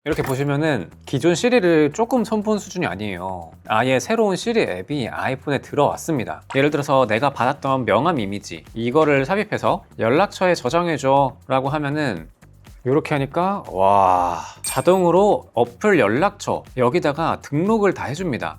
이렇게 보시면은 기존 시리를 조금 손본 수준이 아니에요. 아예 새로운 시리 앱이 아이폰에 들어왔습니다. 예를 들어서 내가 받았던 명함 이미지 이거를 삽입해서 연락처에 저장해줘 라고 하면은 이렇게 하니까 와, 자동으로 어플 연락처 여기다가 등록을 다 해줍니다.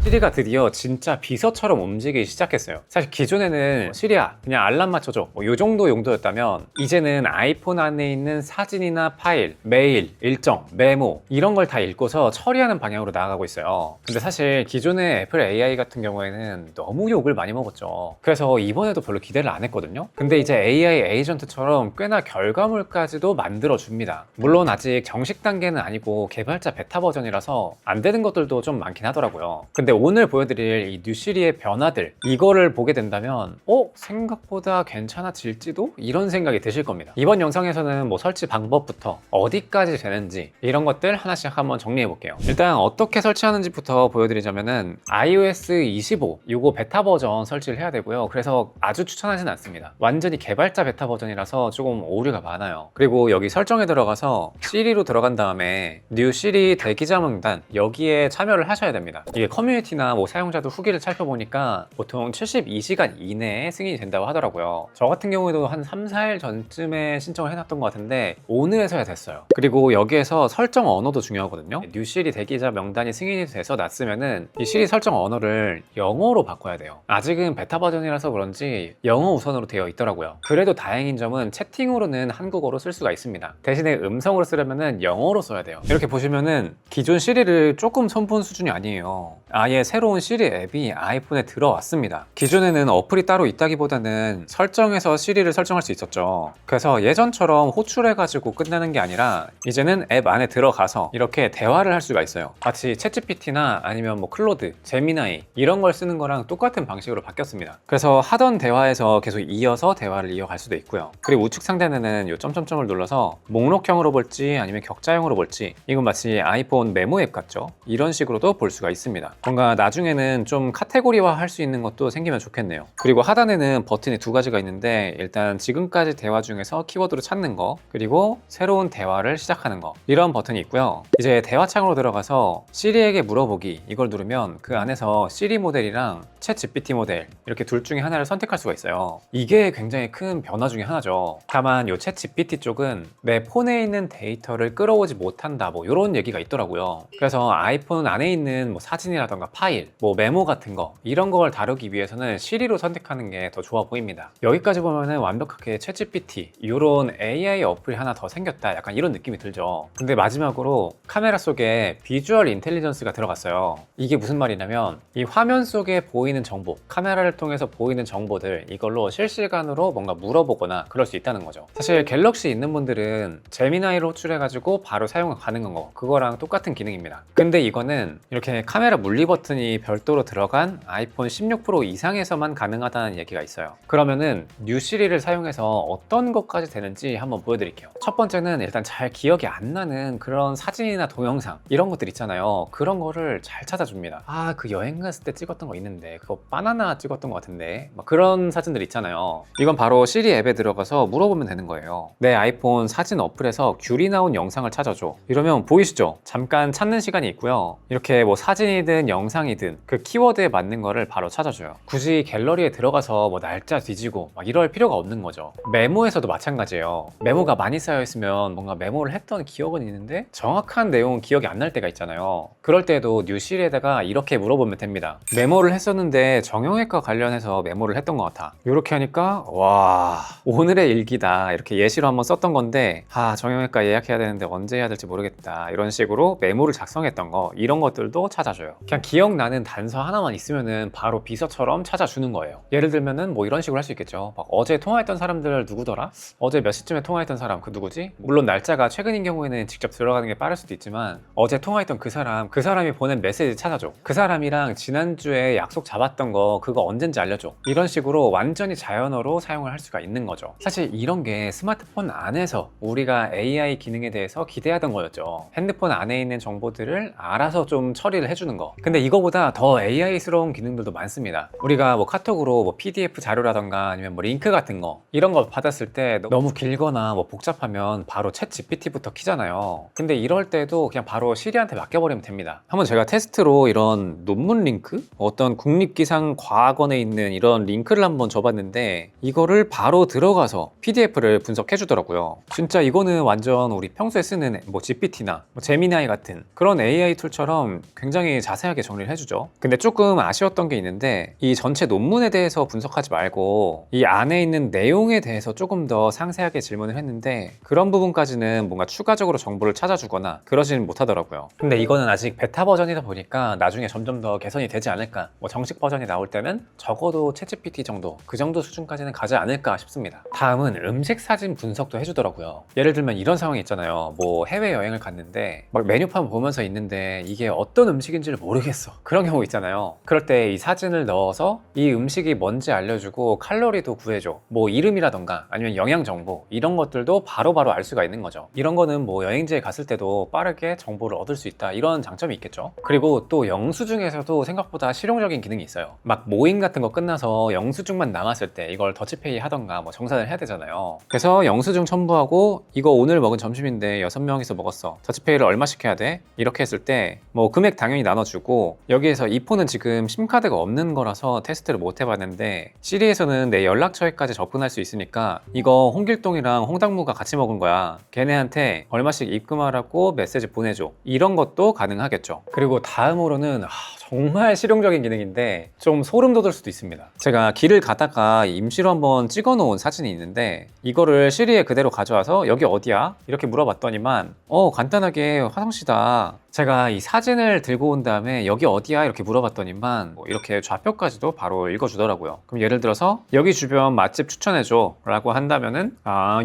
시리가 드디어 진짜 비서처럼 움직이기 시작했어요. 사실 기존에는 시리야 그냥 알람 맞춰줘 이 정도 용도였다면 이제는 아이폰 안에 있는 사진이나 파일, 메일, 일정, 메모 이런 걸 다 읽고서 처리하는 방향으로 나아가고 있어요. 근데 사실 기존의 애플 AI 같은 경우에는 너무 욕을 많이 먹었죠. 그래서 이번에도 별로 기대를 안 했거든요. 근데 이제 AI 에이전트처럼 꽤나 결과물까지도 만들어줍니다. 물론 아직 정식 단계는 아니고 개발자 베타 버전이라서 안 되는 것들도 좀 많긴 하더라고요. 근데 오늘 보여드릴 이 뉴시리의 변화들 이거를 보게 된다면 생각보다 괜찮아질지도? 이런 생각이 드실 겁니다. 이번 영상에서는 뭐 설치 방법부터 어디까지 되는지 이런 것들 하나씩 한번 정리해 볼게요. 일단 어떻게 설치하는지부터 보여드리자면은 iOS 25 요거 베타 버전 설치를 해야 되고요. 그래서 아주 추천하지는 않습니다. 완전히 개발자 베타 버전이라서 조금 오류가 많아요. 그리고 여기 설정에 들어가서 시리로 들어간 다음에 뉴 시리 대기자 명단 여기에 참여를 하셔야 됩니다. 이게 커뮤니티나 뭐 사용자들 후기를 살펴보니까 보통 72시간 이내에 승인이 된다고 하더라고요. 저 같은 경우에도 한 3, 4일 전쯤에 신청을 해놨던 것 같은데 오늘에서야 됐어요. 그리고 여기에서 설정 언어도 중요하거든요. 뉴 시리 대기자 명단이 승인이 돼서 났으면은 이 시리 설정 언어를 영어로 바꿔야 돼요. 아직은 베타 버전이라서 그런지 영어 우선으로 되어 있더라고요. 그래도 다행인 점은 채팅으로는 한국어로 쓸 수가 있습니다. 대신에 음성으로 쓰려면은 영어로 써야 돼요. 이렇게 보시면은 기존 시리를 조금 손본 수준이 아니에요. 아예 새로운 시리 앱이 아이폰에 들어왔습니다. 기존에는 어플이 따로 있다기보다는 설정해서 시리를 설정할 수 있었죠. 그래서 예전처럼 호출해가지고 끝나는 게 아니라 이제는 앱 안에 들어가서 이렇게 대화를 할 수가 있어요. 마치 챗GPT나 아니면 뭐 클로드, 제미나이 이런 걸 쓰는 거랑 똑같은 방식으로 바뀌었습니다. 그래서 하던 대화에서 계속 이어서 대화를 이어갈 수도 있고요. 그리고 우측 상단에는 이 점점점을 눌러서 목록형으로 볼지 아니면 격자형으로 볼지 이건 마치 아이폰 메모 앱 같죠? 이런 식으로도 볼 수가 있습니다. 뭔가 나중에는 좀 카테고리화 할 수 있는 것도 생기면 좋겠네요. 그리고 하단에는 버튼이 두 가지가 있는데 일단 지금까지 대화 중에서 키워드로 찾는 거 그리고 새로운 대화를 시작하는 거 이런 버튼이 있고요. 이제 대화창으로 들어가서 시리에게 물어보기 이걸 누르면 그 안에서 시리 모델이랑 챗 GPT 모델 이렇게 둘 중에 하나를 선택할 수가 있어요. 이게 굉장히 큰 변화 중에 하나죠. 다만 이 챗 GPT 쪽은 내 폰에 있는 데이터를 끌어오지 못한다 뭐 이런 얘기가 있더라고요. 그래서 아이폰 안에 있는 뭐 사진이라던가 파일, 뭐 메모 같은 거 이런 걸 다루기 위해서는 시리로 선택하는 게 더 좋아 보입니다. 여기까지 보면은 완벽하게 챗GPT 이런 AI 어플이 하나 더 생겼다 약간 이런 느낌이 들죠. 근데 마지막으로 카메라 속에 비주얼 인텔리전스가 들어갔어요. 이게 무슨 말이냐면 이 화면 속에 보이는 정보, 카메라를 통해서 보이는 정보들 이걸로 실시간으로 뭔가 물어보거나 그럴 수 있다는 거죠. 사실 갤럭시 있는 분들은 제미나이로 호출해가지고 바로 사용 가능한 거 그거랑 똑같은 기능입니다. 근데 이거는 이렇게 카메라 물리 버튼이 별도로 들어간 아이폰 16 프로 이상에서만 가능하다는 얘기가 있어요. 그러면은 뉴 시리를 사용해서 어떤 것까지 되는지 한번 보여드릴게요. 첫 번째는 일단 잘 기억이 안 나는 그런 사진이나 동영상 이런 것들 있잖아요. 그런 거를 잘 찾아줍니다. 그 여행 갔을 때 찍었던 거 있는데 그거 바나나 찍었던 것 같은데 막 그런 사진들 있잖아요. 이건 바로 시리 앱에 들어가서 물어보면 되는 거예요. 내 아이폰 사진 어플에서 귤이 나온 영상을 찾아줘. 이러면 보이시죠? 잠깐 찾는 시간이 있고요. 이렇게 뭐 사진이든 영상이든 그 키워드에 맞는 거를 바로 찾아줘요. 굳이 갤러리에 들어가서 뭐 날짜 뒤지고 막 이럴 필요가 없는 거죠. 메모에서도 마찬가지예요. 메모가 많이 쌓여 있으면 뭔가 메모를 했던 기억은 있는데 정확한 내용은 기억이 안 날 때가 있잖아요. 그럴 때도 뉴시리에다가 이렇게 물어보면 됩니다. 메모를 했었는데 정형외과 관련해서 메모를 했던 것 같아. 이렇게 하니까 와, 오늘의 일기다 이렇게 예시로 한번 썼던 건데 정형외과 예약해야 되는데 언제 해야 될지 모르겠다 이런 식으로 메모를 작성했던 거 이런 것들도 찾아줘요. 그냥 기억나는 단서 하나만 있으면은 바로 비서처럼 찾아주는 거예요. 예를 들면은 뭐 이런 식으로 할 수 있겠죠. 막 어제 통화했던 사람들 누구더라? 어제 몇 시쯤에 통화했던 사람 그 누구지? 물론 날짜가 최근인 경우에는 직접 들어가는 게 빠를 수도 있지만 어제 통화했던 그 사람이 보낸 메시지 찾아줘. 그 사람이랑 지난주에 약속 잡았던 거 그거 언젠지 알려줘. 이런 식으로 완전히 자연어로 사용을 할 수가 있는 거죠. 사실 이런 게 스마트폰 안에서 우리가 AI 기능에 대해서 기대하던 거였죠. 핸드폰 안에 있는 정보들을 알아서 좀 처리를 해주는 거 근데 이거보다 더 AI스러운 기능들도 많습니다. 우리가 뭐 카톡으로 뭐 PDF 자료라던가 아니면 뭐 링크 같은 거 이런 거 받았을 때 너무 길거나 뭐 복잡하면 바로 챗 GPT부터 키잖아요. 근데 이럴 때도 그냥 바로 시리한테 맡겨버리면 됩니다. 한번 제가 테스트로 이런 논문 링크? 어떤 국립기상과학원에 있는 이런 링크를 한번 줘봤는데 이거를 바로 들어가서 PDF를 분석해 주더라고요. 진짜 이거는 완전 우리 평소에 쓰는 뭐 GPT나 뭐 제미나이 같은 그런 AI 툴처럼 굉장히 자세하게 정리를 해주죠. 근데 조금 아쉬웠던 게 있는데 이 전체 논문에 대해서 분석하지 말고 이 안에 있는 내용에 대해서 조금 더 상세하게 질문을 했는데 그런 부분까지는 뭔가 추가적으로 정보를 찾아주거나 그러지는 못하더라고요. 근데 이거는 아직 베타 버전이다 보니까 나중에 점점 더 개선이 되지 않을까. 뭐 정식 버전이 나올 때는 적어도 챗GPT 정도 그 정도 수준까지는 가지 않을까 싶습니다. 다음은 음식 사진 분석도 해주더라고요. 예를 들면 이런 상황이 있잖아요. 뭐 해외여행을 갔는데 막 메뉴판 보면서 있는데 이게 어떤 음식인지를 모르겠어. 그런 경우 있잖아요. 그럴 때 이 사진을 넣어서 이 음식이 뭔지 알려주고 칼로리도 구해줘. 뭐 이름이라던가 아니면 영양 정보 이런 것들도 바로바로 알 수가 있는 거죠. 이런 거는 뭐 여행지에 갔을 때도 빠르게 정보를 얻을 수 있다 이런 장점이 있겠죠. 그리고 또 영수증에서도 생각보다 실용적인 기능이 있어요. 막 모임 같은 거 끝나서 영수증만 남았을 때 이걸 더치페이 하던가 뭐 정산을 해야 되잖아요. 그래서 영수증 첨부하고 이거 오늘 먹은 점심인데 6명이서 먹었어. 더치페이를 얼마씩 해야 돼? 이렇게 했을 때 뭐 금액 당연히 나눠주고 여기에서 이 폰은 지금 심카드가 없는 거라서 테스트를 못 해봤는데 시리에서는 내 연락처에까지 접근할 수 있으니까 이거 홍길동이랑 홍당무가 같이 먹은 거야. 걔네한테 얼마씩 입금하라고 메시지 보내줘. 이런 것도 가능하겠죠. 그리고 다음으로는 정말 실용적인 기능인데 좀 소름 돋을 수도 있습니다. 제가 길을 가다가 임시로 한번 찍어 놓은 사진이 있는데 이거를 시리에 그대로 가져와서 여기 어디야? 이렇게 물어봤더니만 간단하게 화성시다. 제가 이 사진을 들고 온 다음에 여기 어디야? 이렇게 물어봤더니만 뭐 이렇게 좌표까지도 바로 읽어주더라고요. 그럼 예를 들어서 여기 주변 맛집 추천해줘 라고 한다면은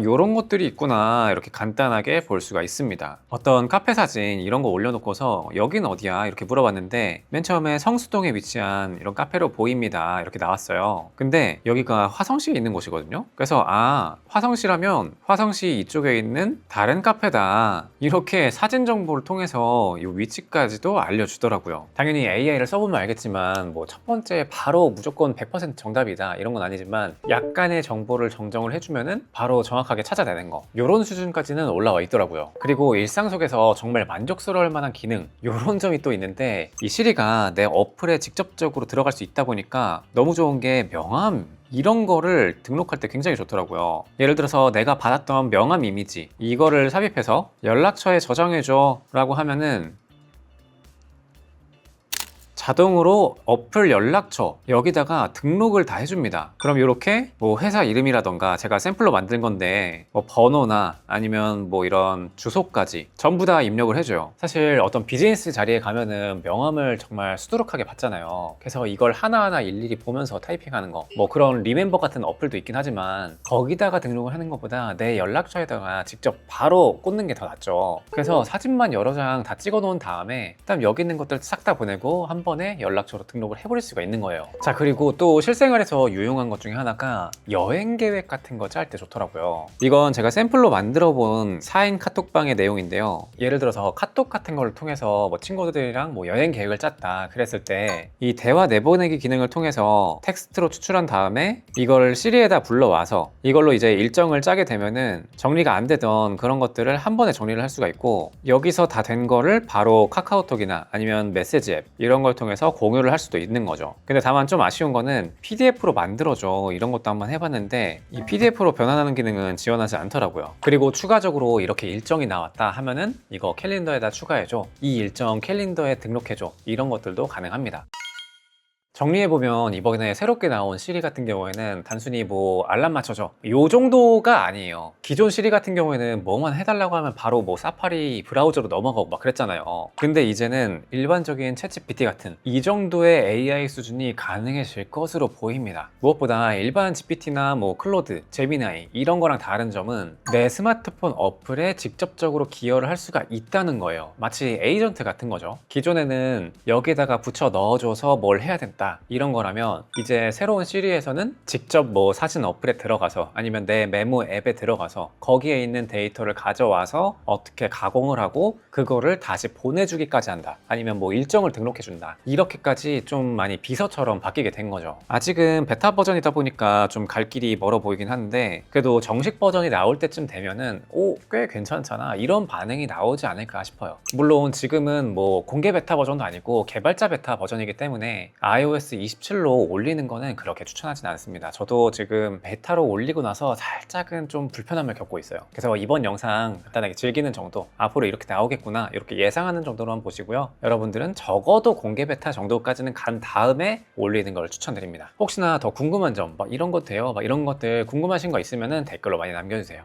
요런 것들이 있구나 이렇게 간단하게 볼 수가 있습니다. 어떤 카페 사진 이런 거 올려놓고서 여긴 어디야? 이렇게 물어봤는데 맨 처음에 성수동에 위치한 이런 카페로 보입니다 이렇게 나왔어요. 근데 여기가 화성시에 있는 곳이거든요. 그래서 화성시라면 화성시 이쪽에 있는 다른 카페다 이렇게 사진 정보를 통해서 이 위치까지도 알려주더라고요. 당연히 AI를 써보면 알겠지만 뭐 첫 번째 바로 무조건 100% 정답이다 이런 건 아니지만 약간의 정보를 정정을 해주면은 바로 정확하게 찾아내는 거 이런 수준까지는 올라와 있더라고요. 그리고 일상 속에서 정말 만족스러울 만한 기능 이런 점이 또 있는데 이 시리가 내 어플에 직접적으로 들어갈 수 있다 보니까 너무 좋은 게 명함 이런 거를 등록할 때 굉장히 좋더라고요. 예를 들어서 내가 받았던 명함 이미지 이거를 삽입해서 연락처에 저장해줘 라고 하면은 자동으로 어플 연락처 여기다가 등록을 다 해줍니다. 그럼 이렇게 뭐 회사 이름이라던가 제가 샘플로 만든 건데 뭐 번호나 아니면 뭐 이런 주소까지 전부 다 입력을 해줘요. 사실 어떤 비즈니스 자리에 가면은 명함을 정말 수두룩하게 받잖아요. 그래서 이걸 하나하나 일일이 보면서 타이핑하는 거 뭐 그런 리멤버 같은 어플도 있긴 하지만 거기다가 등록을 하는 것보다 내 연락처에다가 직접 바로 꽂는 게 더 낫죠. 그래서 사진만 여러 장 다 찍어 놓은 다음에 그다음 여기 있는 것들 싹 다 보내고 한 번에 연락처로 등록을 해버릴 수가 있는 거예요. 자, 그리고 또 실생활에서 유용한 것 중에 하나가 여행 계획 같은 거 짤 때 좋더라고요. 이건 제가 샘플로 만들어 본 4인 카톡방의 내용인데요. 예를 들어서 카톡 같은 걸 통해서 뭐 친구들이랑 뭐 여행 계획을 짰다 그랬을 때 이 대화 내보내기 기능을 통해서 텍스트로 추출한 다음에 이걸 시리에다 불러와서 이걸로 이제 일정을 짜게 되면은 정리가 안 되던 그런 것들을 한 번에 정리를 할 수가 있고 여기서 다 된 거를 바로 카카오톡이나 아니면 메시지 앱 이런 걸 통해서 공유를 할 수도 있는 거죠. 근데 다만 좀 아쉬운 거는 PDF로 만들어줘 이런 것도 한번 해봤는데 이 PDF로 변환하는 기능은 지원하지 않더라고요. 그리고 추가적으로 이렇게 일정이 나왔다 하면은 이거 캘린더에다 추가해줘 이 일정 캘린더에 등록해줘 이런 것들도 가능합니다. 정리해보면 이번에 새롭게 나온 시리 같은 경우에는 단순히 뭐 알람 맞춰줘 요 정도가 아니에요. 기존 시리 같은 경우에는 뭐만 해달라고 하면 바로 뭐 사파리 브라우저로 넘어가고 막 그랬잖아요. 근데 이제는 일반적인 챗GPT 같은 이 정도의 AI 수준이 가능해질 것으로 보입니다. 무엇보다 일반 GPT나 뭐 클로드, 제미나이 이런 거랑 다른 점은 내 스마트폰 어플에 직접적으로 기여를 할 수가 있다는 거예요. 마치 에이전트 같은 거죠. 기존에는 여기에다가 붙여 넣어줘서 뭘 해야 된다 된다 이런 거라면 이제 새로운 시리에서는 직접 뭐 사진 어플에 들어가서 아니면 내 메모 앱에 들어가서 거기에 있는 데이터를 가져와서 어떻게 가공을 하고 그거를 다시 보내주기까지 한다, 아니면 뭐 일정을 등록해 준다, 이렇게까지 좀 많이 비서처럼 바뀌게 된 거죠. 아직은 베타 버전이다 보니까 좀 갈 길이 멀어 보이긴 하는데 그래도 정식 버전이 나올 때쯤 되면은 꽤 괜찮잖아 이런 반응이 나오지 않을까 싶어요. 물론 지금은 뭐 공개 베타 버전도 아니고 개발자 베타 버전이기 때문에 iOS 27로 올리는 거는 그렇게 추천하진 않습니다. 저도 지금 베타로 올리고 나서 살짝은 좀 불편함을 겪고 있어요. 그래서 이번 영상 간단하게 즐기는 정도, 앞으로 이렇게 나오겠구나 이렇게 예상하는 정도로만 보시고요. 여러분들은 적어도 공개 베타 정도까지는 간 다음에 올리는 걸 추천드립니다. 혹시나 더 궁금한 점, 막 이런 것 돼요, 막 이런 것들 궁금하신 거 있으면 댓글로 많이 남겨주세요.